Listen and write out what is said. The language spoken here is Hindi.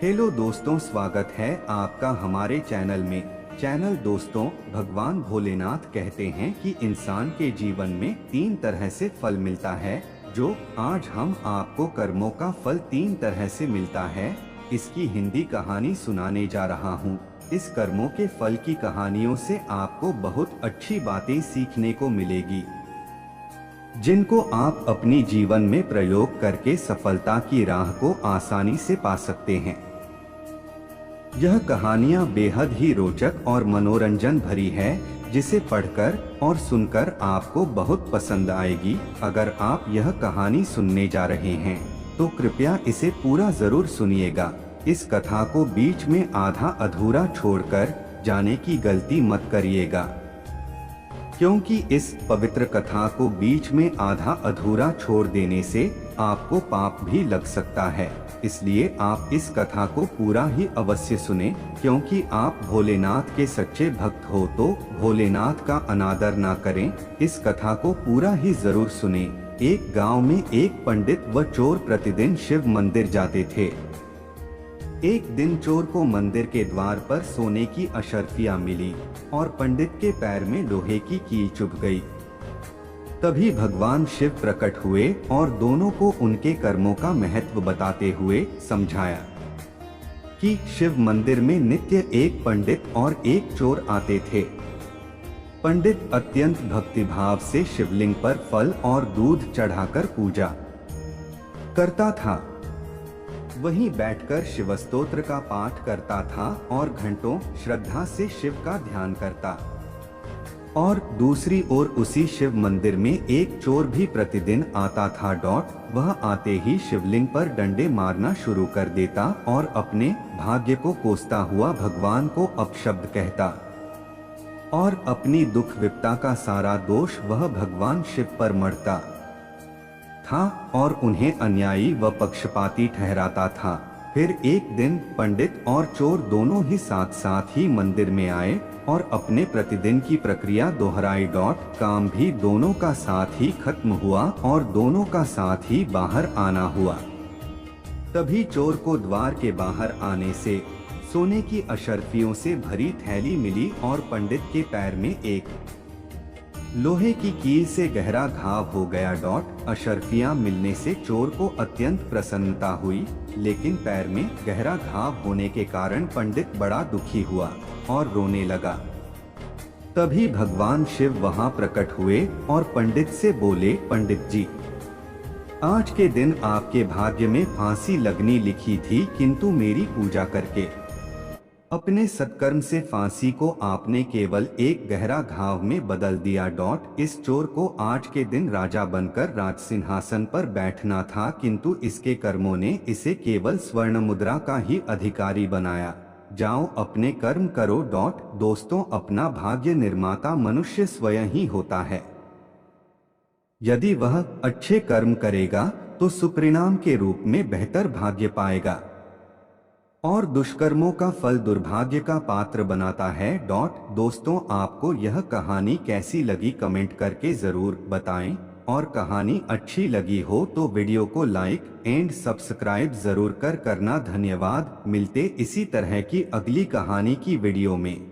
हेलो दोस्तों, स्वागत है आपका हमारे चैनल में। दोस्तों, भगवान भोलेनाथ कहते हैं कि इंसान के जीवन में 3 तरह से फल मिलता है। जो आज हम आपको कर्मों का फल 3 तरह से मिलता है, इसकी हिंदी कहानी सुनाने जा रहा हूँ। इस कर्मों के फल की कहानियों से आपको बहुत अच्छी बातें सीखने को मिलेगी, जिनको आप अपनी जीवन में प्रयोग करके सफलता की राह को आसानी से पा सकते हैं। यह कहानियाँ बेहद ही रोचक और मनोरंजन भरी है, जिसे पढ़कर और सुनकर आपको बहुत पसंद आएगी। अगर आप यह कहानी सुनने जा रहे हैं तो कृपया इसे पूरा जरूर सुनिएगा। इस कथा को बीच में आधा अधूरा छोड़कर जाने की गलती मत करिएगा, क्योंकि इस पवित्र कथा को बीच में आधा अधूरा छोड़ देने से आपको पाप भी लग सकता है। इसलिए आप इस कथा को पूरा ही अवश्य सुने, क्योंकि आप भोलेनाथ के सच्चे भक्त हो तो भोलेनाथ का अनादर ना करें। इस कथा को पूरा ही जरूर सुने। एक गांव में एक पंडित व चोर प्रतिदिन शिव मंदिर जाते थे। एक दिन चोर को मंदिर के द्वार पर सोने की अशर्फियां मिली और पंडित के पैर में लोहे की कील चुभ गई। तभी भगवान शिव प्रकट हुए और दोनों को उनके कर्मों का महत्व बताते हुए समझाया कि शिव मंदिर में नित्य एक पंडित और एक चोर आते थे। पंडित अत्यंत भक्तिभाव से शिवलिंग पर फल और दूध चढ़ाकर पूजा करता था। वहीं बैठकर शिवस्तोत्र का पाठ करता था और घंटों श्रद्धा से शिव का ध्यान करता। और दूसरी ओर उसी शिव मंदिर में एक चोर भी प्रतिदिन आता था। वह आते ही शिवलिंग पर डंडे मारना शुरू कर देता और अपने भाग्य को कोसता हुआ भगवान को अपशब्द कहता और अपनी दुख विपदा का सारा दोष वह भगवान शिव पर मढ़ता था और उन्हें अन्यायी व पक्षपाती ठहराता था। फिर एक दिन पंडित और चोर दोनों ही साथ ही मंदिर में आए और अपने प्रतिदिन की प्रक्रिया दोहराई। काम भी दोनों का साथ ही खत्म हुआ और दोनों का साथ ही बाहर आना हुआ। तभी चोर को द्वार के बाहर आने से सोने की अशर्फियों से भरी थैली मिली और पंडित के पैर में एक लोहे की कील से गहरा घाव हो गया। अशर्फियां मिलने से चोर को अत्यंत प्रसन्नता हुई, लेकिन पैर में गहरा घाव होने के कारण पंडित बड़ा दुखी हुआ और रोने लगा। तभी भगवान शिव वहां प्रकट हुए और पंडित से बोले, पंडित जी, आज के दिन आपके भाग्य में फांसी लगनी लिखी थी, किंतु मेरी पूजा करके अपने सत्कर्म से फांसी को आपने केवल एक गहरा घाव में बदल दिया। इस चोर को आज के दिन राजा बनकर राज सिंहासन पर बैठना था, किंतु इसके कर्मों ने इसे केवल स्वर्ण मुद्रा का ही अधिकारी बनाया। जाओ अपने कर्म करो। दोस्तों, अपना भाग्य निर्माता मनुष्य स्वयं ही होता है। यदि वह अच्छे कर्म करेगा तो सुपरिणाम के रूप में बेहतर भाग्य पाएगा और दुष्कर्मों का फल दुर्भाग्य का पात्र बनाता है। दोस्तों, आपको यह कहानी कैसी लगी कमेंट करके जरूर बताएं, और कहानी अच्छी लगी हो तो वीडियो को लाइक एंड सब्सक्राइब जरूर करना। धन्यवाद। मिलते इसी तरह की अगली कहानी की वीडियो में।